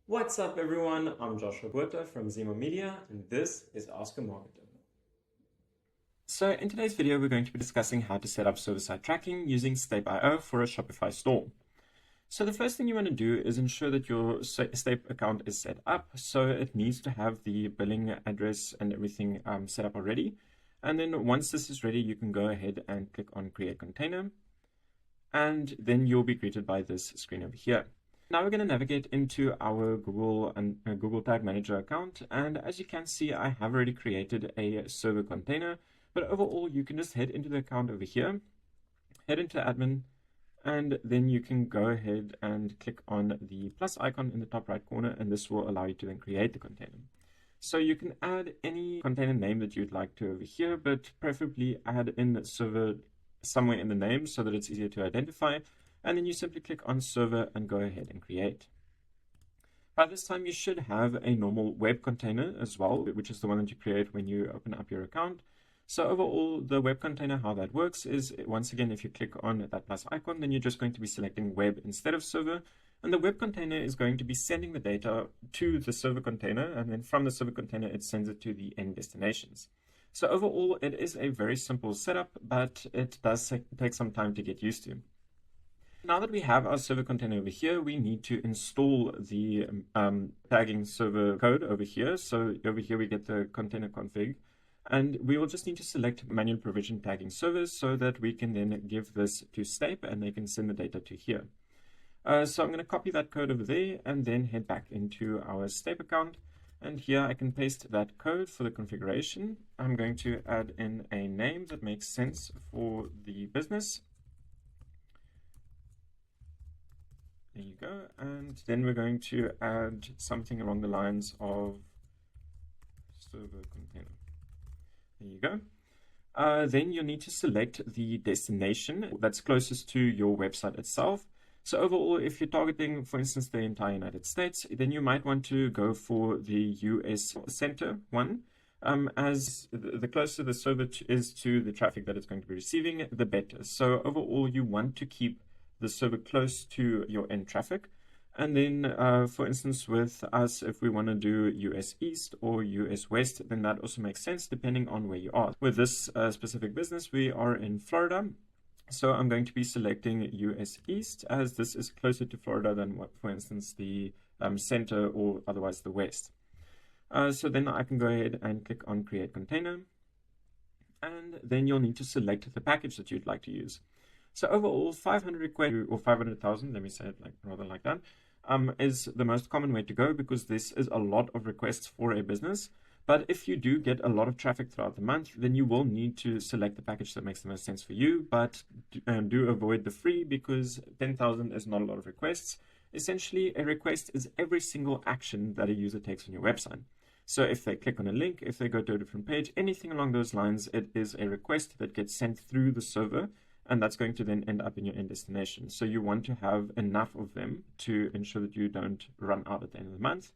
What's up, everyone? I'm Joshua Buerta from Zemo Media, and this is Ask a Marketer. So in today's video, we're going to be discussing how to set up server-side tracking using Stape.io for a Shopify store. So the first thing you want to do is ensure that your Stape account is set up. So it needs to have the billing address and everything set up already. And then once this is ready, you can go ahead and click on Create Container. And then you'll be greeted by this screen over here. Now we're going to navigate into our Google Tag Manager account. And as you can see, I have already created a server container. But overall, you can just head into the account over here, head into admin, and then you can go ahead and click on the plus icon in the top right corner, and this will allow you to then create the container. So you can add any container name that you'd like to over here, but preferably add in server somewhere in the name so that it's easier to identify. And then you simply click on server and go ahead and create. By this time, you should have a normal web container as well, which is the one that you create when you open up your account. So overall, the web container, how that works is, once again, if you click on that plus icon, then you're just going to be selecting web instead of server. And the web container is going to be sending the data to the server container. And then from the server container, it sends it to the end destinations. So overall, it is a very simple setup, but it does take some time to get used to. Now that we have our server container over here, we need to install the tagging server code over here. So over here, we get the container config. And we will just need to select manual provision tagging servers so that we can then give this to Stape and they can send the data to here. So I'm going to copy that code over there and then head back into our Stape account. And here I can paste that code for the configuration. I'm going to add in a name that makes sense for the business. There you go. And then we're going to add something along the lines of server container. There you go. Then you'll need to select the destination that's closest to your website itself. So overall, if you're targeting, for instance, the entire United States, then you might want to go for the US center one. As the closer the server is to the traffic that it's going to be receiving, the better. So overall, you want to keep the server close to your end traffic. And then, for instance, with us, if we want to do US East or US West, then that also makes sense depending on where you are. With this specific business, we are in Florida. So I'm going to be selecting US East as this is closer to Florida than, what, for instance, the center or otherwise the West. So then I can go ahead and click on Create Container. And then you'll need to select the package that you'd like to use. So overall, 500 requests or 500,000, let me say it rather like that, is the most common way to go because this is a lot of requests for a business. But if you do get a lot of traffic throughout the month, then you will need to select the package that makes the most sense for you. But do avoid the free because 10,000 is not a lot of requests. Essentially, a request is every single action that a user takes on your website. So if they click on a link, if they go to a different page, anything along those lines, it is a request that gets sent through the server. And that's going to then end up in your end destination. So you want to have enough of them to ensure that you don't run out at the end of the month.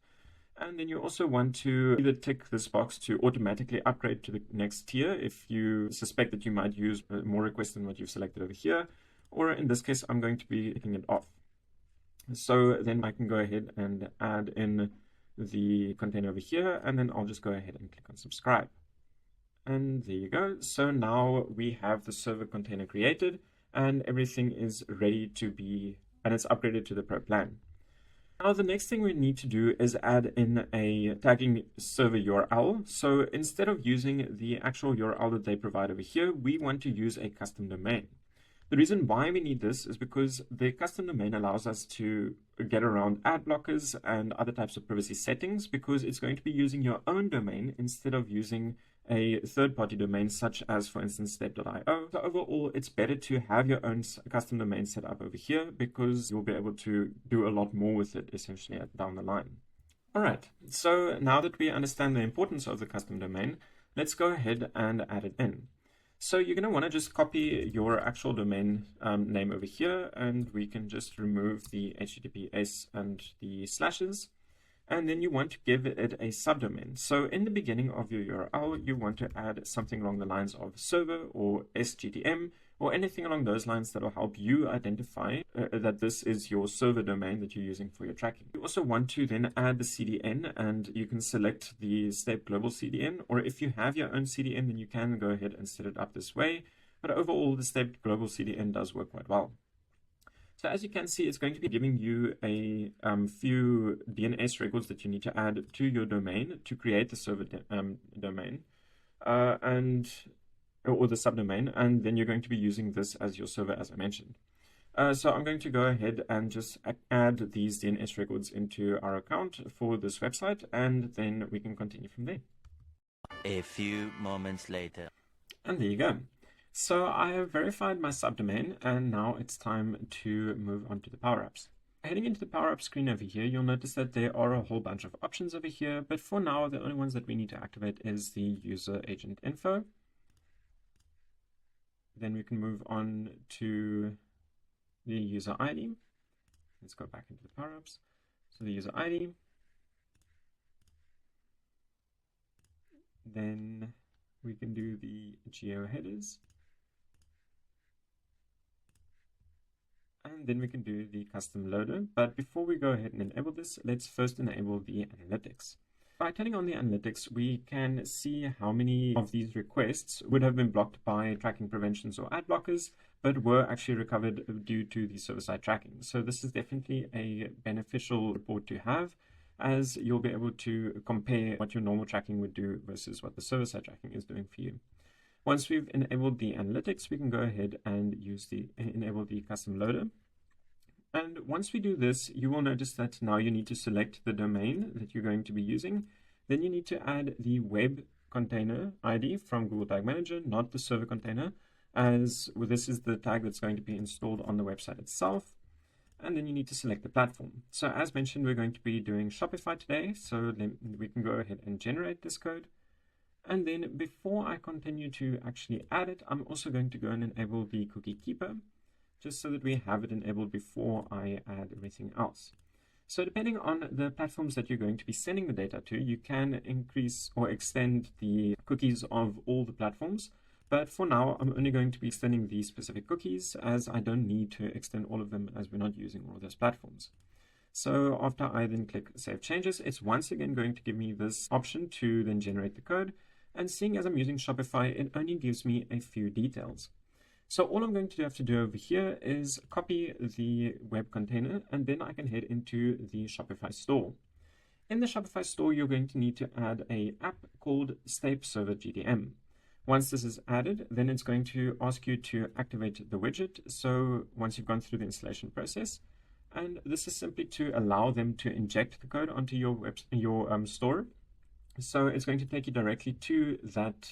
And then you also want to either tick this box to automatically upgrade to the next tier if you suspect that you might use more requests than what you've selected over here. Or in this case, I'm going to be ticking it off. So then I can go ahead and add in the container over here. And then I'll just go ahead and click on subscribe. And there you go. So now we have the server container created and everything is ready to be, and it's upgraded to the Pro plan. Now the next thing we need to do is add in a tagging server URL. So instead of using the actual URL that they provide over here, we want to use a custom domain. The reason why we need this is because the custom domain allows us to get around ad blockers and other types of privacy settings because it's going to be using your own domain instead of using a third-party domain such as, for instance, Stape.io. So overall, it's better to have your own custom domain set up over here because you'll be able to do a lot more with it essentially down the line. All right, so now that we understand the importance of the custom domain, let's go ahead and add it in. So you're going to want to just copy your actual domain name over here, and we can just remove the HTTPS and the slashes. And then you want to give it a subdomain. So in the beginning of your URL, you want to add something along the lines of server or SGTM, or anything along those lines that will help you identify that this is your server domain that you're using for your tracking. You also want to then add the CDN, and you can select the Step Global CDN, or if you have your own CDN, then you can go ahead and set it up this way. But overall, the Step Global CDN does work quite well. So as you can see, it's going to be giving you a few DNS records that you need to add to your domain to create the server domain or the subdomain, and then you're going to be using this as your server, as I mentioned. So I'm going to go ahead and just add these DNS records into our account for this website, and then we can continue from there. A few moments later. And there you go. So I have verified my subdomain, and now it's time to move on to the power-ups. Heading into the power-up screen over here, you'll notice that there are a whole bunch of options over here, but for now, the only ones that we need to activate is the user agent info. Then we can move on to the user ID. Let's go back into the power-ups. So the user ID. Then we can do the geo headers. And then we can do the custom loader. But before we go ahead and enable this, let's first enable the analytics. By turning on the analytics, we can see how many of these requests would have been blocked by tracking preventions or ad blockers, but were actually recovered due to the server-side tracking. So this is definitely a beneficial report to have, as you'll be able to compare what your normal tracking would do versus what the server-side tracking is doing for you. Once we've enabled the analytics, we can go ahead and enable the custom loader. And once we do this, you will notice that now you need to select the domain that you're going to be using. Then you need to add the web container ID from Google Tag Manager, not the server container, as this is the tag that's going to be installed on the website itself. And then you need to select the platform. So as mentioned, we're going to be doing Shopify today, so then we can go ahead and generate this code. And then before I continue to actually add it, I'm also going to go and enable the cookie keeper, just so that we have it enabled before I add everything else. So depending on the platforms that you're going to be sending the data to, you can increase or extend the cookies of all the platforms. But for now, I'm only going to be extending these specific cookies, as I don't need to extend all of them, as we're not using all of those platforms. So after I then click Save Changes, it's once again going to give me this option to then generate the code. And seeing as I'm using Shopify, it only gives me a few details. So all I'm going to have to do over here is copy the web container, and then I can head into the Shopify store. In the Shopify store, you're going to need to add an app called Step Server GTM. Once this is added, then it's going to ask you to activate the widget. So once you've gone through the installation process, and this is simply to allow them to inject the code onto your store. So it's going to take you directly to that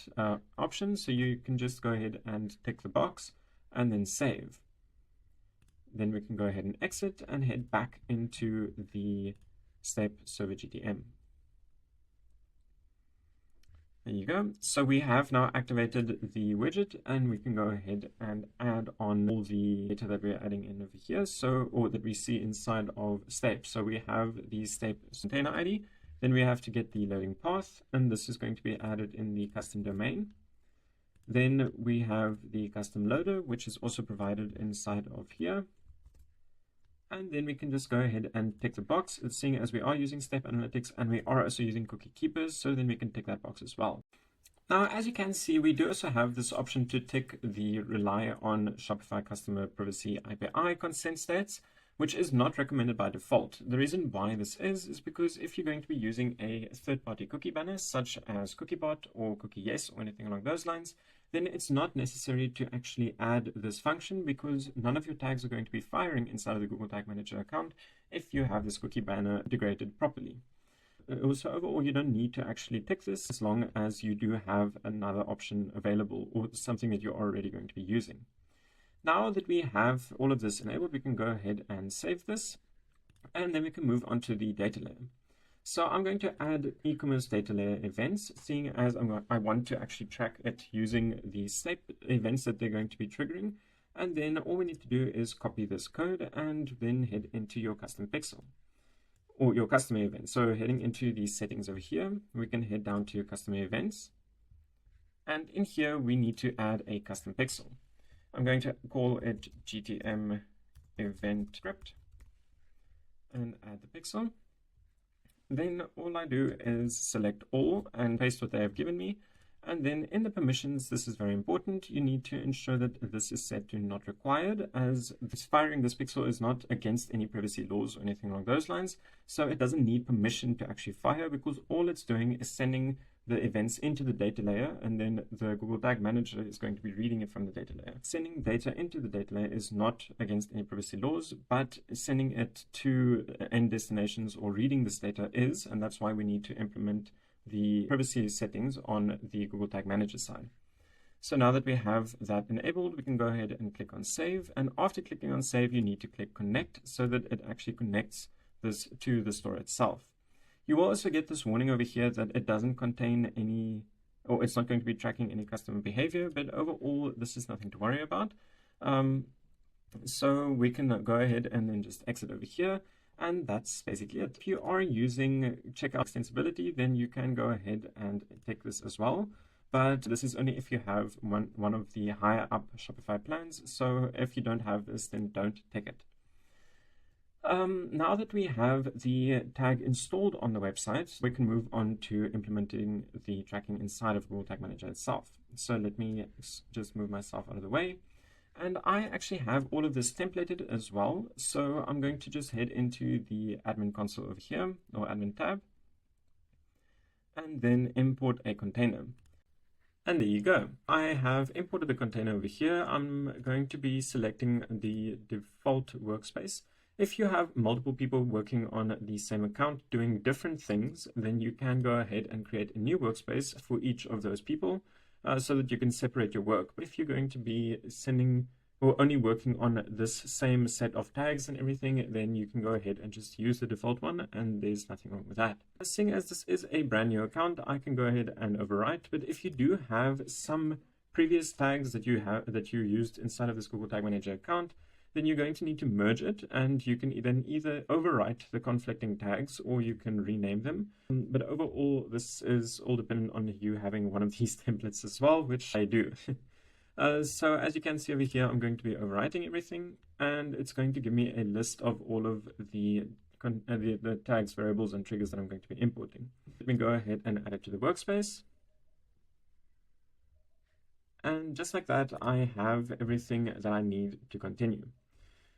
option. So you can just go ahead and tick the box and then save. Then we can go ahead and exit and head back into the Step Server GTM. There you go. So we have now activated the widget, and we can go ahead and add on all the data that we're adding in over here. Or that we see inside of Step. So we have the Step container ID. Then we have to get the loading path, and this is going to be added in the custom domain. Then we have the custom loader, which is also provided inside of here. And then we can just go ahead and tick the box, seeing as we are using Step Analytics and we are also using cookie keepers, so then we can tick that box as well. Now, as you can see, we do also have this option to tick the rely on Shopify customer privacy API consent states, which is not recommended by default. The reason why this is because if you're going to be using a third-party cookie banner, such as CookieBot or CookieYes or anything along those lines, then it's not necessary to actually add this function, because none of your tags are going to be firing inside of the Google Tag Manager account if you have this cookie banner integrated properly. Also, overall, you don't need to actually tick this as long as you do have another option available or something that you're already going to be using. Now that we have all of this enabled, we can go ahead and save this, and then we can move on to the data layer. So I'm going to add e-commerce data layer events, seeing as I want to actually track it using the Step events that they're going to be triggering. And then all we need to do is copy this code and then head into your custom pixel or your customer event. So heading into the settings over here, we can head down to your customer events. And in here, we need to add a custom pixel. I'm going to call it GTM event script and add the pixel. Then all I do is select all and paste what they have given me. And then in the permissions, this is very important. You need to ensure that this is set to not required, as firing this pixel is not against any privacy laws or anything along those lines. So it doesn't need permission to actually fire, because all it's doing is sending the events into the data layer, and then the Google Tag Manager is going to be reading it from the data layer. Sending data into the data layer is not against any privacy laws, but sending it to end destinations or reading this data is, and that's why we need to implement the privacy settings on the Google Tag Manager side. So now that we have that enabled, we can go ahead and click on Save. And after clicking on Save, you need to click Connect so that it actually connects this to the store itself. You will also get this warning over here that it doesn't contain any, or it's not going to be tracking any customer behavior, but overall, this is nothing to worry about. So we can go ahead and then just exit over here. And that's basically it. If you are using checkout extensibility, then you can go ahead and take this as well. But this is only if you have one of the higher up Shopify plans. So if you don't have this, then don't take it. Now that we have the tag installed on the website, we can move on to implementing the tracking inside of Google Tag Manager itself. So let me just move myself out of the way. And I actually have all of this templated as well. So I'm going to just head into the admin console over here, or admin tab, and then import a container. And there you go. I have imported the container over here. I'm going to be selecting the default workspace. If you have multiple people working on the same account doing different things, then you can go ahead and create a new workspace for each of those people. So that you can separate your work. But if you're going to be sending or only working on this same set of tags and everything, then you can go ahead and just use the default one, and there's nothing wrong with that. Seeing as this is a brand new account, I can go ahead and overwrite. But if you do have some previous tags that you used inside of this Google Tag Manager account, then you're going to need to merge it, and you can then either overwrite the conflicting tags or you can rename them. But overall, this is all dependent on you having one of these templates as well, which I do. So as you can see over here, I'm going to be overwriting everything, and it's going to give me a list of all of the tags, variables, and triggers that I'm going to be importing. Let me go ahead and add it to the workspace. And just like that, I have everything that I need to continue.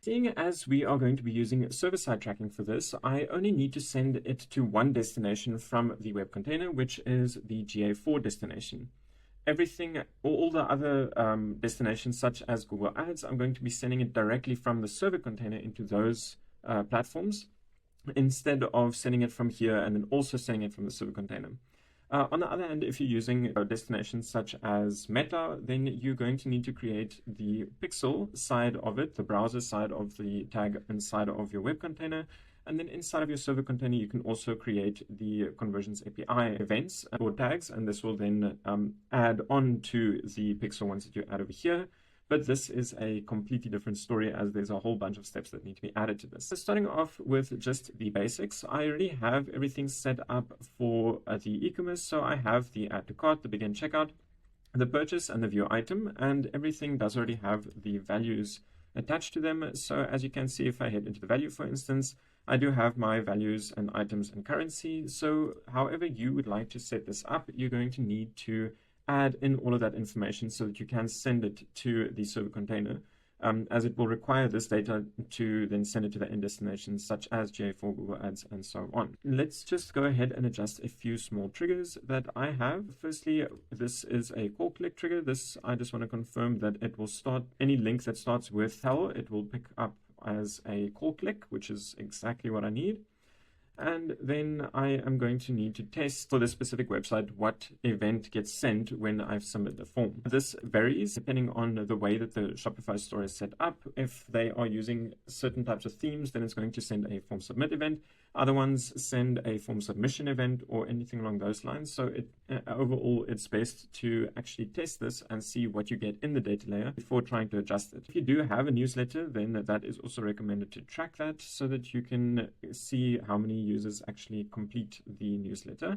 Seeing as we are going to be using server-side tracking for this, I only need to send it to one destination from the web container, which is the GA4 destination. Everything, all the other destinations, such as Google Ads, I'm going to be sending it directly from the server container into those platforms, instead of sending it from here and then also sending it from the server container. On the other hand, if you're using destinations such as Meta, then you're going to need to create the pixel side of it, the browser side of the tag inside of your web container. And then inside of your server container, you can also create the Conversions API events or tags, and this will then add on to the pixel ones that you add over here. But this is a completely different story, as there's a whole bunch of steps that need to be added to this. So starting off with just the basics, I already have everything set up for the e-commerce. So I have the add to cart, the begin checkout, the purchase, and the view item, and everything does already have the values attached to them. So as you can see, if I head into the value, for instance, I do have my values and items and currency. So however you would like to set this up, you're going to need to add in all of that information so that you can send it to the server container, as it will require this data to then send it to the end destinations such as GA4, Google Ads, and so on. Let's just go ahead and adjust a few small triggers that I have. Firstly, this is a call click trigger. This, I just want to confirm that it will start any link that starts with tell, it will pick up as a call click, which is exactly what I need. And then I am going to need to test for this specific website what event gets sent when I've submitted the form. This varies depending on the way that the Shopify store is set up. If they are using certain types of themes, then it's going to send a form submit event. Other ones send a form submission event or anything along those lines. So overall, it's best to actually test this and see what you get in the data layer before trying to adjust it. If you do have a newsletter, then that is also recommended to track that so that you can see how many users actually complete the newsletter.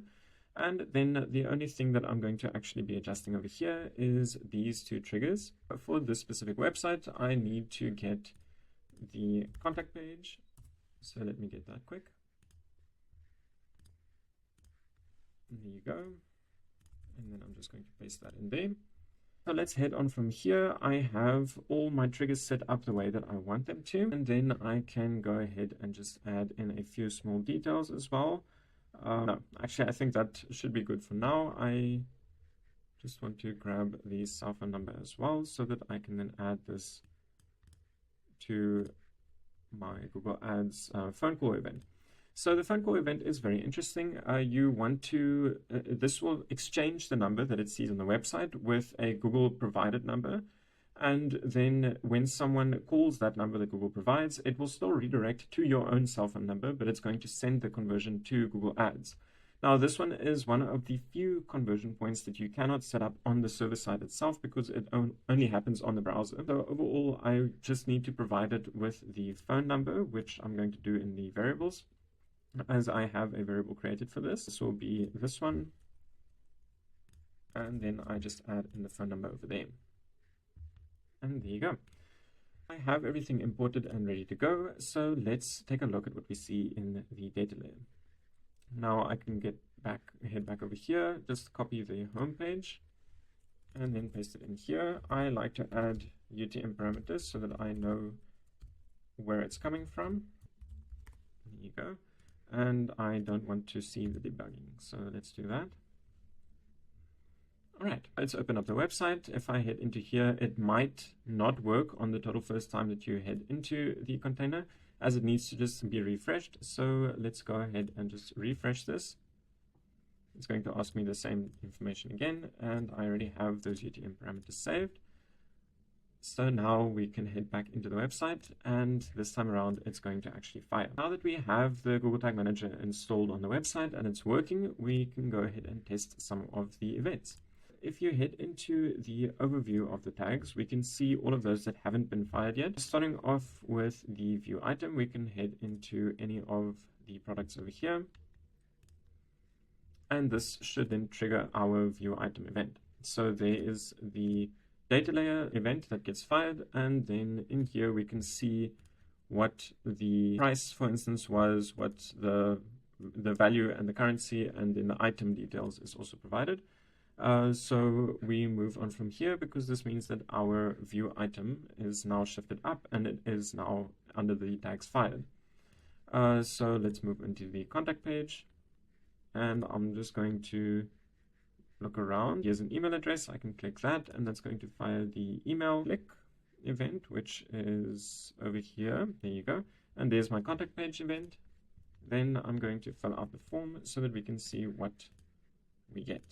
And then the only thing that I'm going to actually be adjusting over here is these two triggers. For this specific website, I need to get the contact page. So let me get that quick. There you go. And then I'm just going to paste that in there. So let's head on from here. I have all my triggers set up the way that I want them to. And then I can go ahead and just add in a few small details as well. No, actually, I think that should be good for now. I just want to grab the cell phone number as well so that I can then add this to my Google Ads phone call event. So the phone call event is very interesting. You want to, this will exchange the number that it sees on the website with a Google provided number. And then when someone calls that number that Google provides, it will still redirect to your own cell phone number, but it's going to send the conversion to Google Ads. Now, this one is one of the few conversion points that you cannot set up on the server side itself because it only happens on the browser. So overall, I just need to provide it with the phone number, which I'm going to do in the variables, as I have a variable created for this. This will be this one. And then I just add in the phone number over there. And there you go. I have everything imported and ready to go. So let's take a look at what we see in the data layer. Now I can head back over here, just copy the home page and then paste it in here. I like to add UTM parameters so that I know where it's coming from. There you go. And I don't want to see the debugging, so let's do that. All right, let's open up the website. If I head into here, it might not work on the total first time that you head into the container, as it needs to just be refreshed. So let's go ahead and just refresh this. It's going to ask me the same information again, and I already have those UTM parameters saved. So now we can head back into the website, and this time around it's going to actually fire. Now that we have the Google Tag Manager installed on the website and it's working, we can go ahead and test some of the events. If you head into the overview of the tags, we can see all of those that haven't been fired yet. Starting off with the view item, we can head into any of the products over here. And this should then trigger our view item event. So there is the data layer event that gets fired, and then in here we can see what the price, for instance, was, what the value and the currency, and then the item details is also provided. So we move on from here because this means that our view item is now shifted up and it is now under the tags fired. So let's move into the contact page, and I'm just going to look around. Here's an email address. I can click that, and that's going to fire the email click event, which is over here. There you go. And there's my contact page event. Then I'm going to fill out the form so that we can see what we get.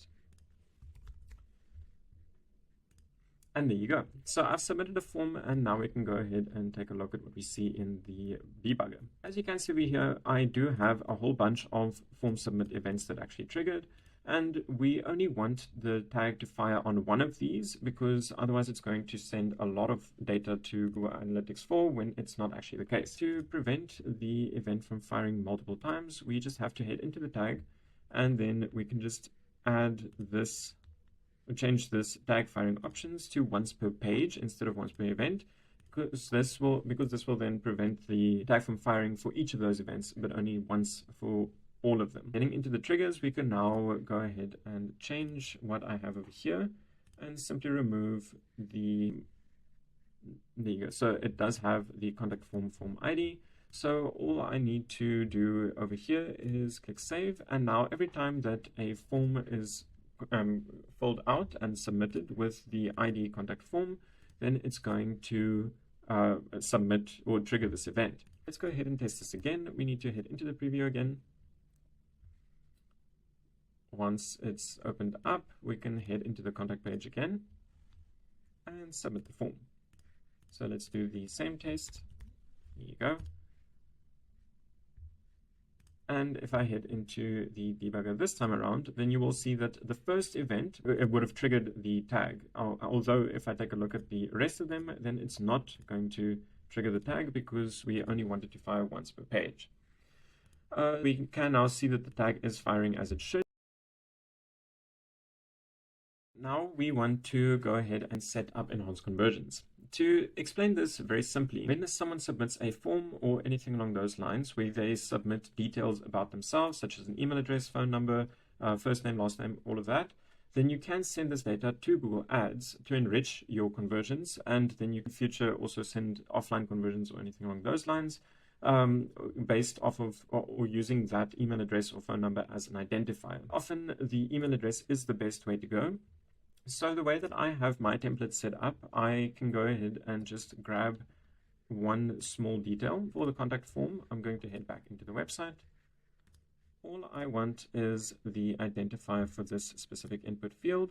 And there you go. So I've submitted a form, and now we can go ahead and take a look at what we see in the debugger. As you can see over here, I do have a whole bunch of form submit events that actually triggered. And we only want the tag to fire on one of these because otherwise it's going to send a lot of data to Google Analytics 4 when it's not actually the case. To prevent the event from firing multiple times, we just have to head into the tag, and then we can just add this, change this tag firing options to once per page instead of once per event, because this will then prevent the tag from firing for each of those events, but only once for all of them. Getting into the triggers, we can now go ahead and change what I have over here and simply remove the, there you go. So it does have the contact form ID. So all I need to do over here is click save. And now every time that a form is filled out and submitted with the ID contact form, then it's going to submit or trigger this event. Let's go ahead and test this again. We need to head into the preview again. Once it's opened up, we can head into the contact page again and submit the form. So let's do the same test. Here you go. And if I head into the debugger this time around, then you will see that the first event, it would have triggered the tag. Although if I take a look at the rest of them, then it's not going to trigger the tag because we only wanted to fire once per page. We can now see that the tag is firing as it should. Now we want to go ahead and set up enhanced conversions. To explain this very simply, when someone submits a form or anything along those lines where they submit details about themselves, such as an email address, phone number, first name, last name, all of that, then you can send this data to Google Ads to enrich your conversions, and then you can in future also send offline conversions or anything along those lines based off of or using that email address or phone number as an identifier. Often the email address is the best way to go. So the way that I have my template set up, I can go ahead and just grab one small detail for the contact form. I'm going to head back into the website. All I want is the identifier for this specific input field.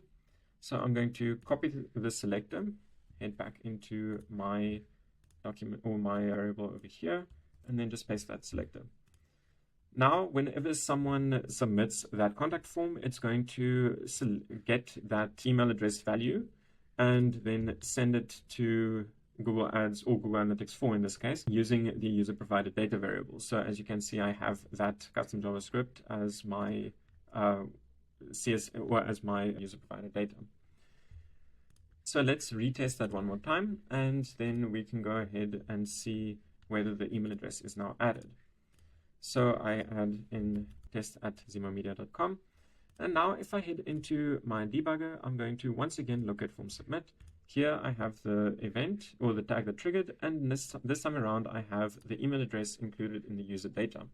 So I'm going to copy the selector, head back into my document or my variable over here, and then just paste that selector. Now, whenever someone submits that contact form, it's going to get that email address value and then send it to Google Ads or Google Analytics 4 in this case, using the user provided data variable. So as you can see, I have that custom JavaScript as my as my user provided data. So let's retest that one more time, and then we can go ahead and see whether the email address is now added. So I add in test@zemomedia.com. And now if I head into my debugger, I'm going to once again look at form submit. Here I have the event or the tag that triggered, and this time around I have the email address included in the user data.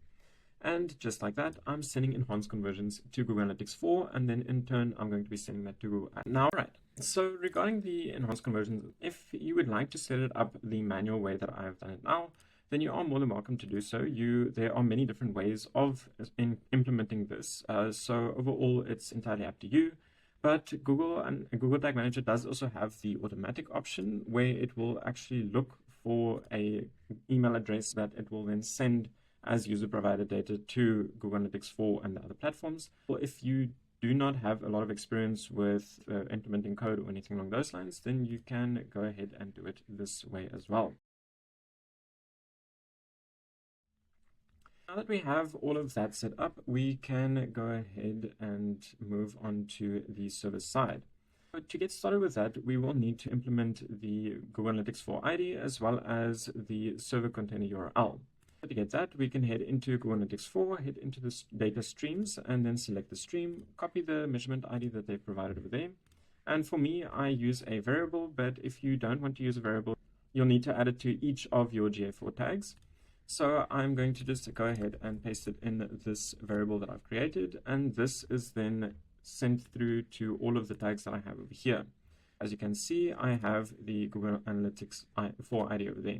And just like that, I'm sending enhanced conversions to Google Analytics 4, and then in turn, I'm going to be sending that to Google Ads. Now, right. So regarding the enhanced conversions, if you would like to set it up the manual way that I've done it now, then you are more than welcome to do so. There are many different ways of implementing this. So overall, it's entirely up to you. But Google Tag Manager does also have the automatic option where it will actually look for a email address that it will then send as user provided data to Google Analytics 4 and the other platforms. Or if you do not have a lot of experience with implementing code or anything along those lines, then you can go ahead and do it this way as well. Now that we have all of that set up, we can go ahead and move on to the server side. But to get started with that, we will need to implement the Google Analytics 4 ID as well as the server container URL. To get that, we can head into Google Analytics 4, head into the data streams, and then select the stream, copy the measurement ID that they've provided over there. And for me, I use a variable, but if you don't want to use a variable, you'll need to add it to each of your GA4 tags. So I'm going to just go ahead and paste it in this variable that I've created, and this is then sent through to all of the tags that I have over here. As you can see, I have the Google Analytics 4 ID over there.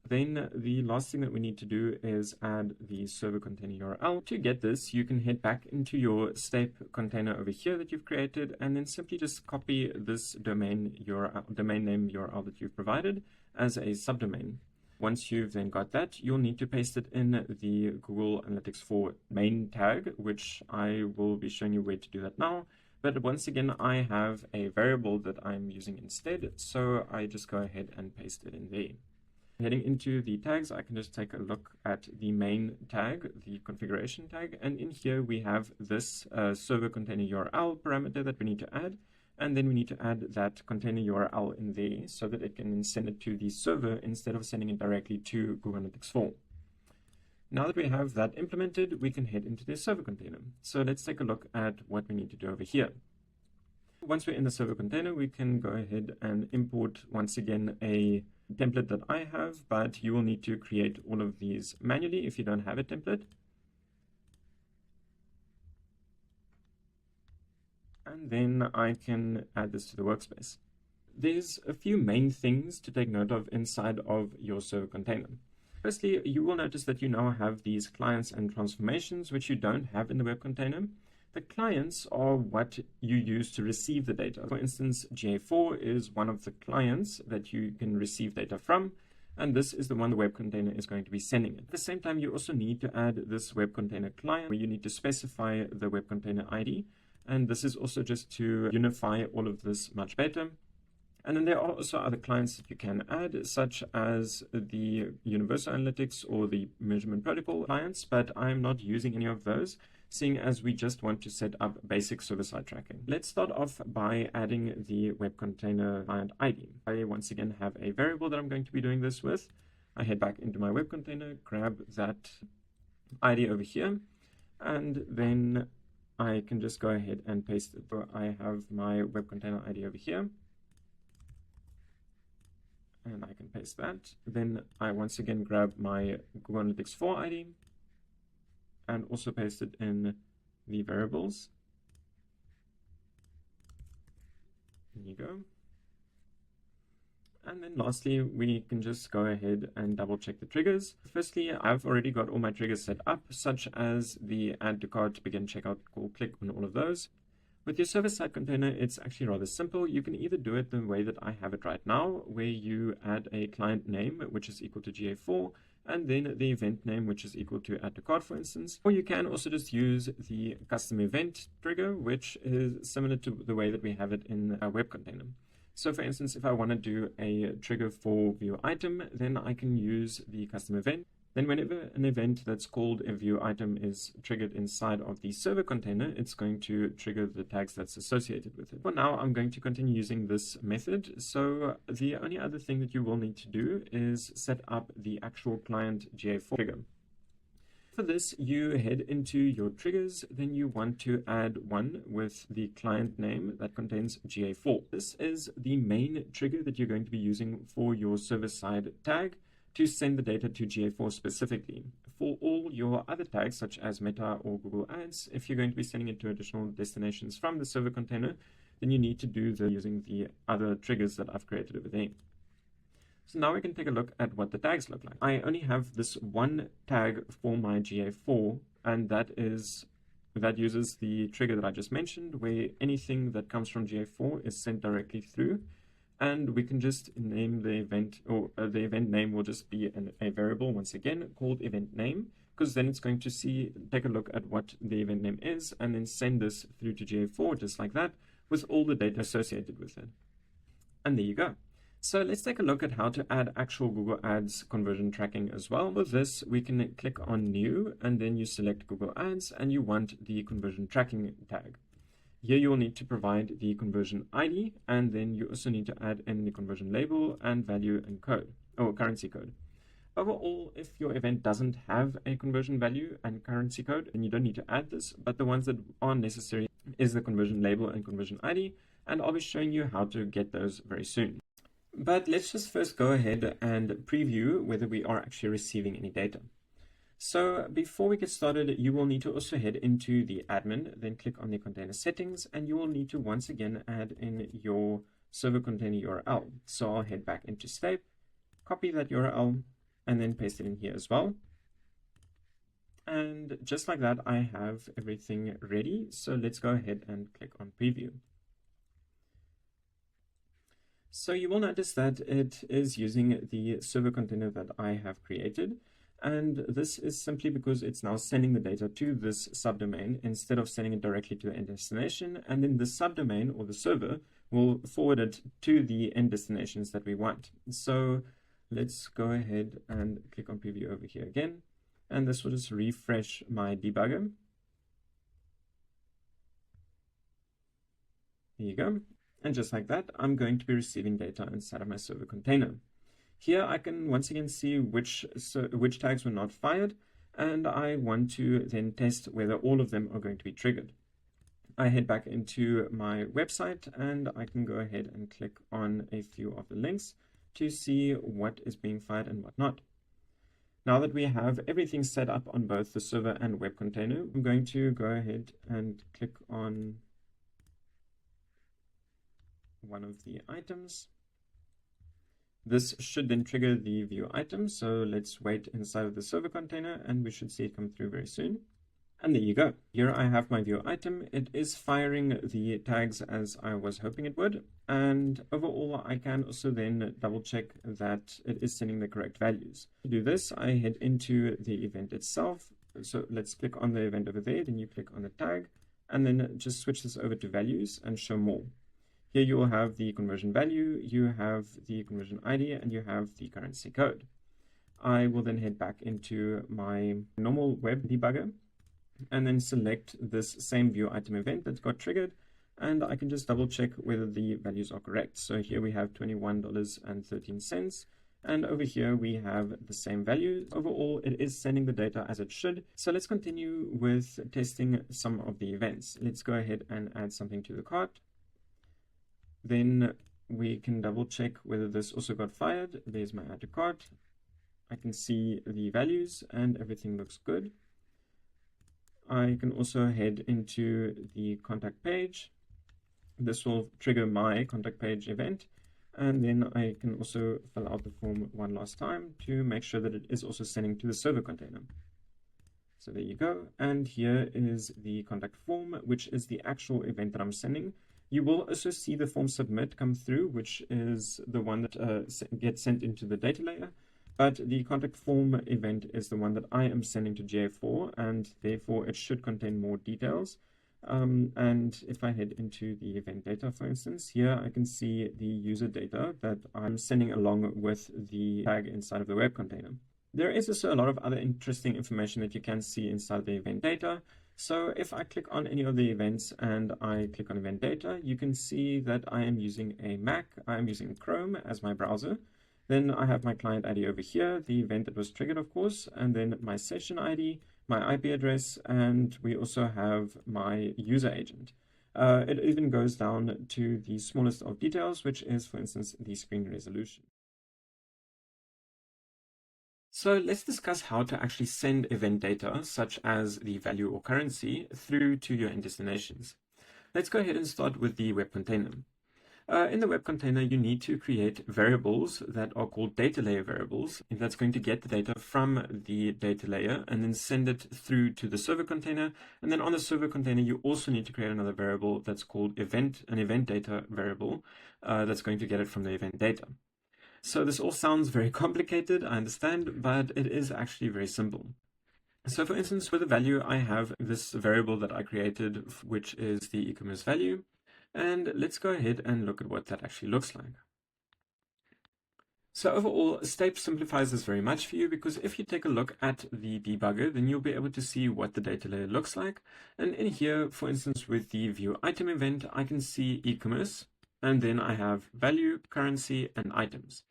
Then the last thing that we need to do is add the server container URL. To get this, you can head back into your step container over here that you've created, and then simply just copy this domain name URL that you've provided as a subdomain. Once you've then got that, you'll need to paste it in the Google Analytics 4 main tag, which I will be showing you where to do that now. But once again, I have a variable that I'm using instead, so I just go ahead and paste it in there. Heading into the tags, I can just take a look at the main tag, the configuration tag, and in here we have this server container URL parameter that we need to add. And then we need to add that container URL in there so that it can send it to the server instead of sending it directly to Google Analytics 4. Now that we have that implemented, we can head into the server container. So let's take a look at what we need to do over here. Once we're in the server container, we can go ahead and import once again a template that I have, but you will need to create all of these manually if you don't have a template. And then I can add this to the workspace. There's a few main things to take note of inside of your server container. Firstly, you will notice that you now have these clients and transformations, which you don't have in the web container. The clients are what you use to receive the data. For instance, GA4 is one of the clients that you can receive data from, and this is the one the web container is going to be sending it. At the same time, you also need to add this web container client where you need to specify the web container ID. And this is also just to unify all of this much better. And then there are also other clients that you can add, such as the Universal Analytics or the Measurement Protocol clients, but I'm not using any of those. seeing as we just want to set up basic server-side tracking. Let's start off by adding the web container client ID. I once again have a variable that I'm going to be doing this with. I head back into my web container, grab that ID over here, and then I can just go ahead and paste it. So I have my web container ID over here, and I can paste that. Then I once again grab my Google Analytics 4 ID and also paste it in the variables. There you go. And then lastly, we can just go ahead and double check the triggers. Firstly, I've already got all my triggers set up, such as the add to cart, begin checkout, call, click on all of those. With your server-side container, it's actually rather simple. You can either do it the way that I have it right now, where you add a client name, which is equal to GA4, and then the event name, which is equal to add to cart, for instance. Or you can also just use the custom event trigger, which is similar to the way that we have it in a web container. So for instance, if I want to do a trigger for view item, then I can use the custom event. Then whenever an event that's called a view item is triggered inside of the server container, it's going to trigger the tags that's associated with it. For now, I'm going to continue using this method. So the only other thing that you will need to do is set up the actual client GA4 trigger. For this, you head into your triggers, then you want to add one with the client name that contains GA4. This is the main trigger that you're going to be using for your server-side tag to send the data to GA4 specifically. For all your other tags, such as Meta or Google Ads, if you're going to be sending it to additional destinations from the server container, then you need to do using the other triggers that I've created over there. So now we can take a look at what the tags look like. I only have this one tag for my GA4, and that uses the trigger that I just mentioned, where anything that comes from GA4 is sent directly through. And we can just name the event, or the event name will just be a variable, once again, called event name, because then it's going to take a look at what the event name is, and then send this through to GA4, just like that, with all the data associated with it. And there you go. So let's take a look at how to add actual Google Ads conversion tracking as well. With this, we can click on New, and then you select Google Ads, and you want the conversion tracking tag. Here you will need to provide the conversion ID, and then you also need to add in the conversion label and value and code, or currency code. Overall, if your event doesn't have a conversion value and currency code, then you don't need to add this, but the ones that are necessary is the conversion label and conversion ID, and I'll be showing you how to get those very soon. But let's just first go ahead and preview whether we are actually receiving any data. So before we get started, you will need to also head into the admin, then click on the container settings, and you will need to once again add in your server container URL. So I'll head back into Snape, copy that URL, and then paste it in here as well. And just like that, I have everything ready. So let's go ahead and click on preview. So you will notice that it is using the server container that I have created. And this is simply because it's now sending the data to this subdomain instead of sending it directly to the end destination. And then the subdomain or the server will forward it to the end destinations that we want. So let's go ahead and click on preview over here again. And this will just refresh my debugger. There you go. And just like that, I'm going to be receiving data inside of my server container. Here I can once again see which tags were not fired, and I want to then test whether all of them are going to be triggered. I head back into my website, and I can go ahead and click on a few of the links to see what is being fired and what not. Now that we have everything set up on both the server and web container, I'm going to go ahead and click on one of the items. This should then trigger the view item. So let's wait inside of the server container, and we should see it come through very soon. And there you go. Here I have my view item. It is firing the tags as I was hoping it would. And overall, I can also then double check that it is sending the correct values. To do this, I head into the event itself. So let's click on the event over there. Then you click on the tag, and then just switch this over to values and show more. Here you will have the conversion value, you have the conversion ID, and you have the currency code. I will then head back into my normal web debugger, and then select this same view item event that got triggered, and I can just double check whether the values are correct. So here we have $21.13. And over here we have the same value. Overall, it is sending the data as it should. So let's continue with testing some of the events. Let's go ahead and add something to the cart. Then we can double check whether this also got fired. There's my add to cart. I can see the values and everything looks good. I can also head into the contact page. This will trigger my contact page event. And then I can also fill out the form one last time to make sure that it is also sending to the server container. So there you go. And here is the contact form, which is the actual event that I'm sending. You will also see the form submit come through, which is the one that gets sent into the data layer. But the contact form event is the one that I am sending to GA4, and therefore it should contain more details. And if I head into the event data, for instance, here I can see the user data that I'm sending along with the tag inside of the web container. There is also a lot of other interesting information that you can see inside the event data. So if I click on any of the events and I click on event data, you can see that I am using a Mac. I am using Chrome as my browser. Then I have my client ID over here, the event that was triggered, of course, and then my session ID, my IP address, and we also have my user agent. It even goes down to the smallest of details, which is, for instance, the screen resolution. So let's discuss how to actually send event data, such as the value or currency, through to your end destinations. Let's go ahead and start with the web container. In the web container, you need to create variables that are called data layer variables. And that's going to get the data from the data layer and then send it through to the server container. And then on the server container, you also need to create another variable that's called an event data variable that's going to get it from the event data. So this all sounds very complicated, I understand, but it is actually very simple. So for instance, with the value, I have this variable that I created, which is the e-commerce value. And let's go ahead and look at what that actually looks like. So overall, Step simplifies this very much for you, because if you take a look at the debugger, then you'll be able to see what the data layer looks like. And in here, for instance, with the view item event, I can see e-commerce, and then I have value, currency, and items.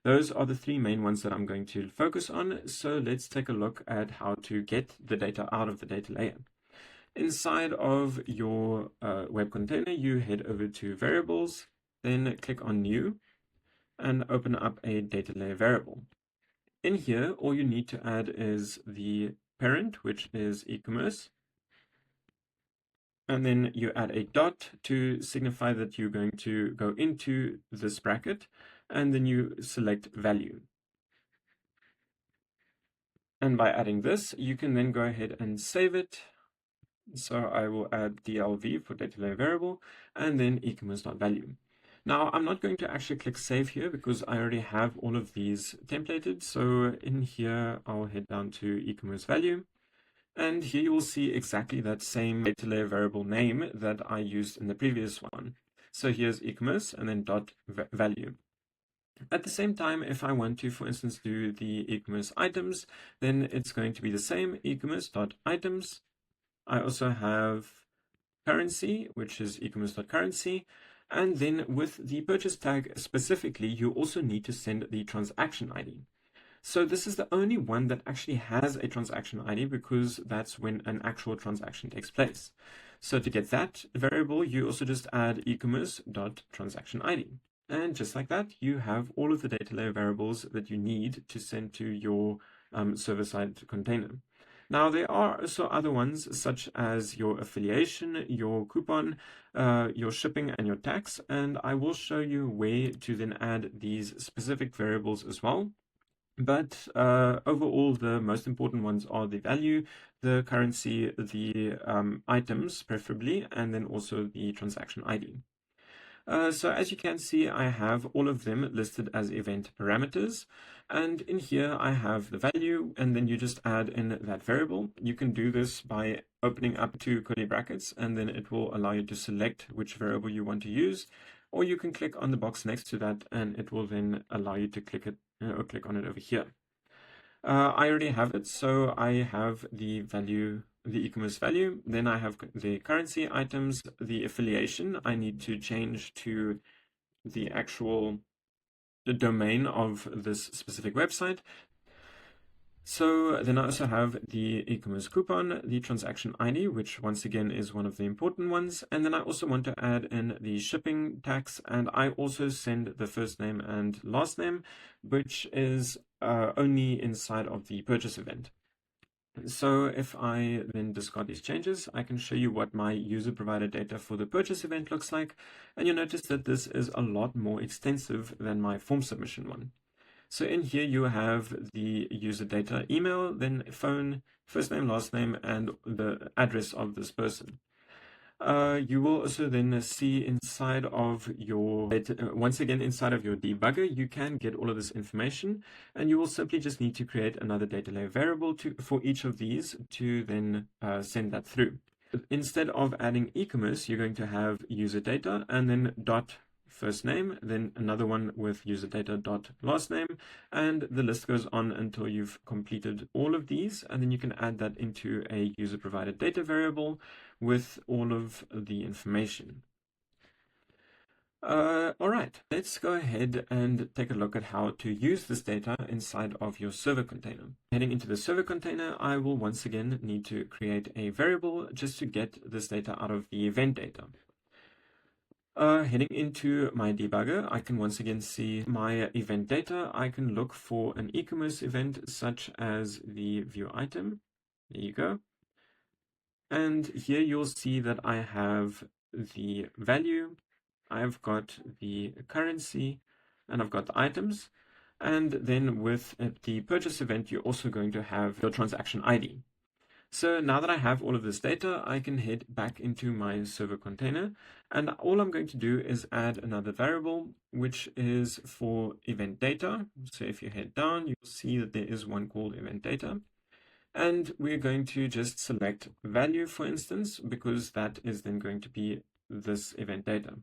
Those are the three main ones that I'm going to focus on. So let's take a look at how to get the data out of the data layer. Inside of your web container, you head over to variables, then click on new and open up a data layer variable. In here, all you need to add is the parent, which is e-commerce. And then you add a dot to signify that you're going to go into this bracket, and then you select value. And by adding this, you can then go ahead and save it. So I will add DLV for data layer variable and then e-commerce.value. Now I'm not going to actually click save here because I already have all of these templated. So in here, I'll head down to e-commerce value. And here you will see exactly that same data layer variable name that I used in the previous one. So here's e-commerce and then dot value. At the same time, if I want to, for instance, do the e-commerce items, then it's going to be the same e-commerce.items. I also have currency, which is e-commerce.currency. And then with the purchase tag specifically, you also need to send the transaction ID. So this is the only one that actually has a transaction ID, because that's when an actual transaction takes place. So to get that variable, you also just add e-commerce.transaction ID. And just like that, you have all of the data layer variables that you need to send to your server-side container. Now, there are also other ones, such as your affiliation, your coupon, your shipping, and your tax. And I will show you where to then add these specific variables as well. But overall, the most important ones are the value, the currency, the items, preferably, and then also the transaction ID. So as you can see, I have all of them listed as event parameters. And in here, I have the value, and then you just add in that variable. You can do this by opening up two curly brackets, and then it will allow you to select which variable you want to use. Or you can click on the box next to that, and it will then allow you to click it or click on it over here. I already have it, so I have the value the e-commerce value. Then I have the currency items, the affiliation. I need to change to the actual domain of this specific website. So then I also have the e-commerce coupon, the transaction ID, which once again is one of the important ones. And then I also want to add in the shipping tax, and I also send the first name and last name, which is only inside of the purchase event. So if I then discard these changes, I can show you what my user provided data for the purchase event looks like. And you'll notice that this is a lot more extensive than my form submission one. So in here you have the user data, email, then phone, first name, last name, and the address of this person. You will also then see inside of your data, once again inside of your debugger, you can get all of this information, and you will simply just need to create another data layer variable for each of these to then send that through. Instead of adding e-commerce, you're going to have user data and then dot first name, then another one with user data dot last name, and the list goes on until you've completed all of these, and then you can add that into a user provided data variable with all of the information. All right, let's go ahead and take a look at how to use this data inside of your server container. Heading into the server container, I will once again need to create a variable just to get this data out of the event data. Heading into my debugger, I can once again see my event data. I can look for an e-commerce event such as the view item. There you go. And here you'll see that I have the value, I've got the currency, and I've got the items. And then with the purchase event, you're also going to have your transaction ID. So now that I have all of this data, I can head back into my server container, and all I'm going to do is add another variable, which is for event data. So if you head down, you'll see that there is one called event data. And we're going to just select value, for instance, because that is then going to be this event data.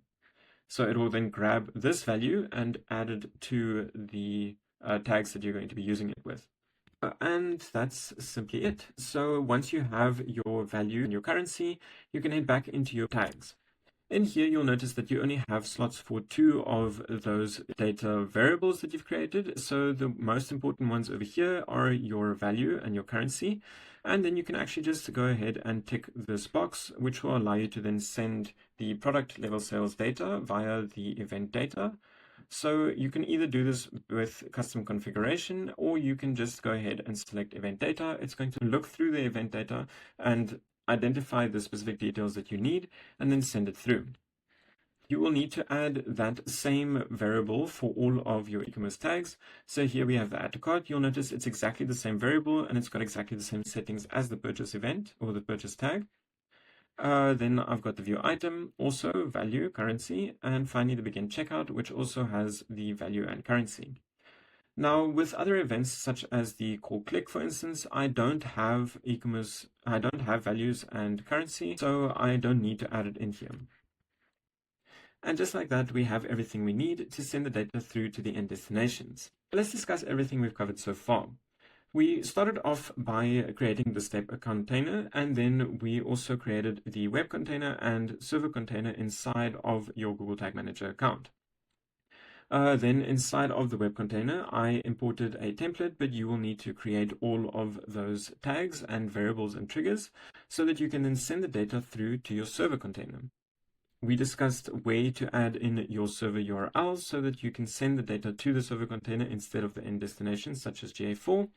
So it will then grab this value and add it to the tags that you're going to be using it with. And that's simply it. So once you have your value and your currency, you can head back into your tags. In here, you'll notice that you only have slots for 2 of those data variables that you've created. So the most important ones over here are your value and your currency. And then you can actually just go ahead and tick this box, which will allow you to then send the product level sales data via the event data. So you can either do this with custom configuration, or you can just go ahead and select event data. It's going to look through the event data and identify the specific details that you need, and then send it through. You will need to add that same variable for all of your e-commerce tags. So here we have the add to cart. You'll notice it's exactly the same variable, and it's got exactly the same settings as the purchase event or the purchase tag. Then I've got the view item, also value, currency, and finally the begin checkout, which also has the value and currency. Now, with other events such as the call click, for instance, I don't have e-commerce, I don't have values and currency, so I don't need to add it in here. And just like that, we have everything we need to send the data through to the end destinations. Let's discuss everything we've covered so far. We started off by creating the step container, and then we also created the web container and server container inside of your Google Tag Manager account. Then inside of the web container, I imported a template, but you will need to create all of those tags and variables and triggers so that you can then send the data through to your server container. We discussed where to add in your server URLs so that you can send the data to the server container instead of the end destination, such as GA4.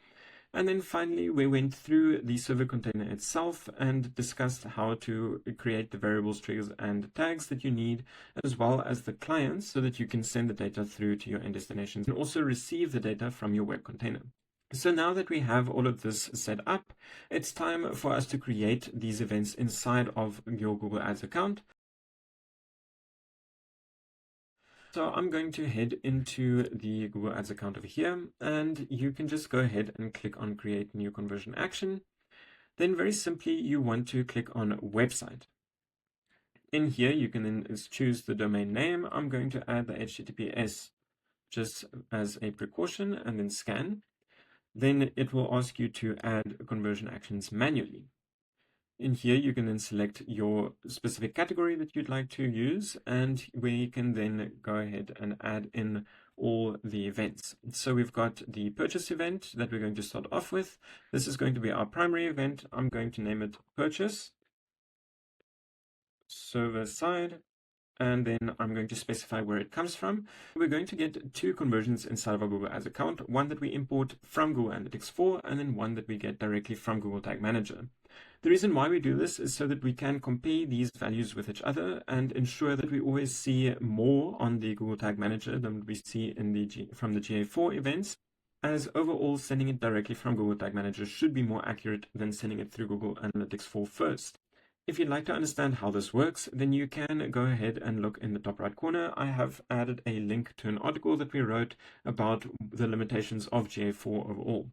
And then finally, we went through the server container itself and discussed how to create the variables, triggers, and tags that you need, as well as the clients, so that you can send the data through to your end destinations and also receive the data from your web container. So now that we have all of this set up, it's time for us to create these events inside of your Google Ads account. So I'm going to head into the Google Ads account over here, and you can just go ahead and click on create new conversion action. Then very simply, you want to click on website. In here, you can then choose the domain name. I'm going to add the HTTPS just as a precaution and then scan. Then it will ask you to add conversion actions manually. In here, you can then select your specific category that you'd like to use, and we can then go ahead and add in all the events. So we've got the purchase event that we're going to start off with. This is going to be our primary event. I'm going to name it purchase, server side, and then I'm going to specify where it comes from. We're going to get two conversions inside of our Google Ads account, one that we import from Google Analytics 4, and then one that we get directly from Google Tag Manager. The reason why we do this is so that we can compare these values with each other and ensure that we always see more on the Google Tag Manager than we see in from the GA4 events, as overall sending it directly from Google Tag Manager should be more accurate than sending it through Google Analytics 4 first. If you'd like to understand how this works, then you can go ahead and look in the top right corner. I have added a link to an article that we wrote about the limitations of GA4 overall.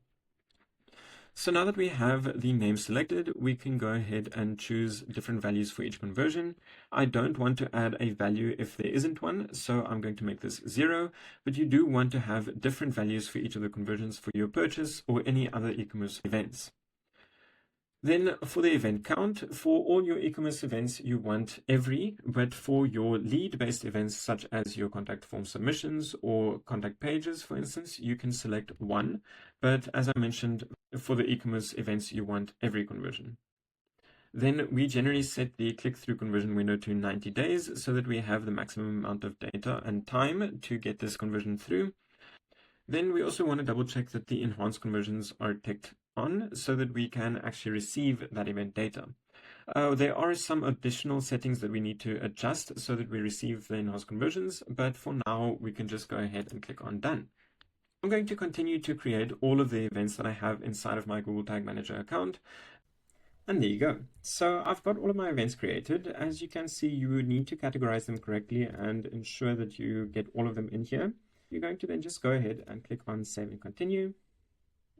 So now that we have the name selected, we can go ahead and choose different values for each conversion. I don't want to add a value if there isn't one, so I'm going to make this 0, but you do want to have different values for each of the conversions for your purchase or any other e-commerce events. Then for the event count, for all your e-commerce events, you want every, but for your lead-based events, such as your contact form submissions or contact pages, for instance, you can select 1. But as I mentioned, for the e-commerce events, you want every conversion. Then we generally set the click-through conversion window to 90 days so that we have the maximum amount of data and time to get this conversion through. Then we also want to double check that the enhanced conversions are ticked on so that we can actually receive that event data. There are some additional settings that we need to adjust so that we receive the enhanced conversions, but for now we can just go ahead and click on done. I'm going to continue to create all of the events that I have inside of my Google Tag Manager account. And there you go. So I've got all of my events created. As you can see, you would need to categorize them correctly and ensure that you get all of them in here. You're going to then just go ahead and click on Save and Continue.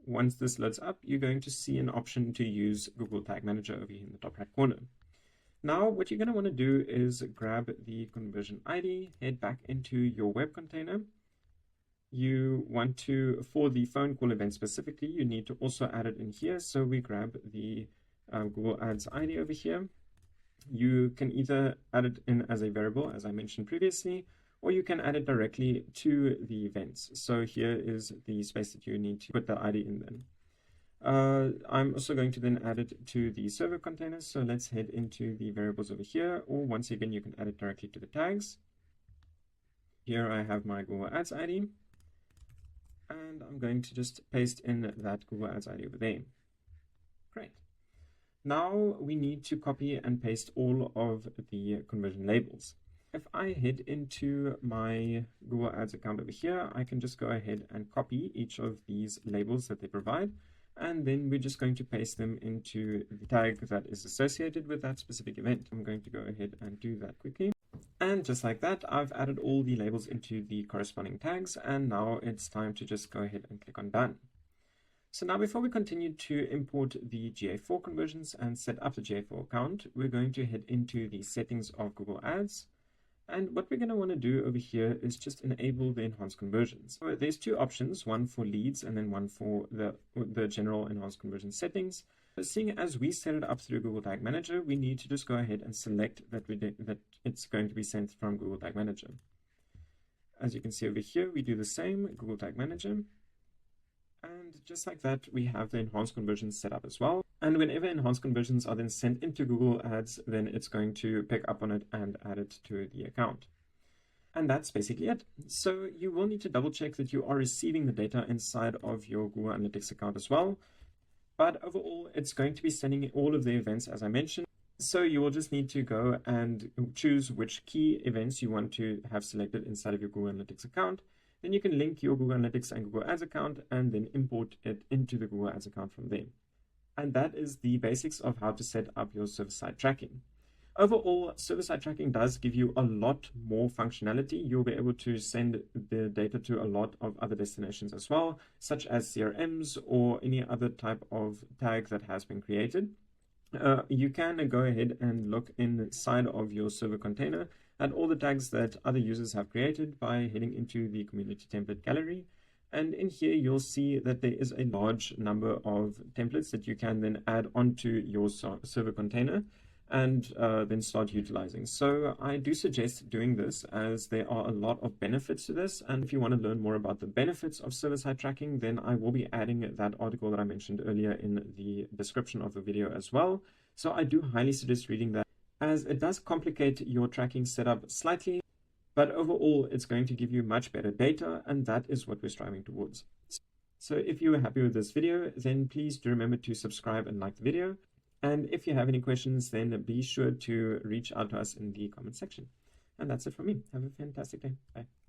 Once this loads up, you're going to see an option to use Google Tag Manager over here in the top right corner. Now, what you're going to want to do is grab the conversion ID, head back into your web container. You want to, for the phone call event specifically, you need to also add it in here. So we grab the Google Ads ID over here. You can either add it in as a variable, as I mentioned previously, or you can add it directly to the events. So here is the space that you need to put the ID in then. I'm also going to then add it to the server container. So let's head into the variables over here, or once again, you can add it directly to the tags. Here I have my Google Ads ID, and I'm going to just paste in that Google Ads ID over there. Great. Now we need to copy and paste all of the conversion labels. If I head into my Google Ads account over here, I can just go ahead and copy each of these labels that they provide, and then we're just going to paste them into the tag that is associated with that specific event. I'm going to go ahead and do that quickly. And just like that, I've added all the labels into the corresponding tags, and now it's time to just go ahead and click on Done. So now before we continue to import the GA4 conversions and set up the GA4 account, we're going to head into the settings of Google Ads. And what we're going to want to do over here is just enable the enhanced conversions. So there's two options, one for leads and then one for the general enhanced conversion settings. But seeing as we set it up through Google Tag Manager, we need to just go ahead and select that it's going to be sent from Google Tag Manager. As you can see over here, we do the same, Google Tag Manager. And just like that, we have the enhanced conversions set up as well. And whenever enhanced conversions are then sent into Google Ads, then it's going to pick up on it and add it to the account. And that's basically it. So you will need to double check that you are receiving the data inside of your Google Analytics account as well. But overall, it's going to be sending all of the events as I mentioned. So you will just need to go and choose which key events you want to have selected inside of your Google Analytics account. Then you can link your Google Analytics and Google Ads account and then import it into the Google Ads account from there. And that is the basics of how to set up your server-side tracking. Overall, server-side tracking does give you a lot more functionality. You'll be able to send the data to a lot of other destinations as well, such as CRMs or any other type of tag that has been created. You can go ahead and look inside of your server container at all the tags that other users have created by heading into the community template gallery. And in here, you'll see that there is a large number of templates that you can then add onto your server container and then start utilizing. So I do suggest doing this, as there are a lot of benefits to this. And if you want to learn more about the benefits of server-side tracking, then I will be adding that article that I mentioned earlier in the description of the video as well. So I do highly suggest reading that, as it does complicate your tracking setup slightly, but overall it's going to give you much better data, and that is what we're striving towards. So if you were happy with this video, then please do remember to subscribe and like the video. And if you have any questions, then be sure to reach out to us in the comment section. And that's it from me. Have a fantastic day. Bye.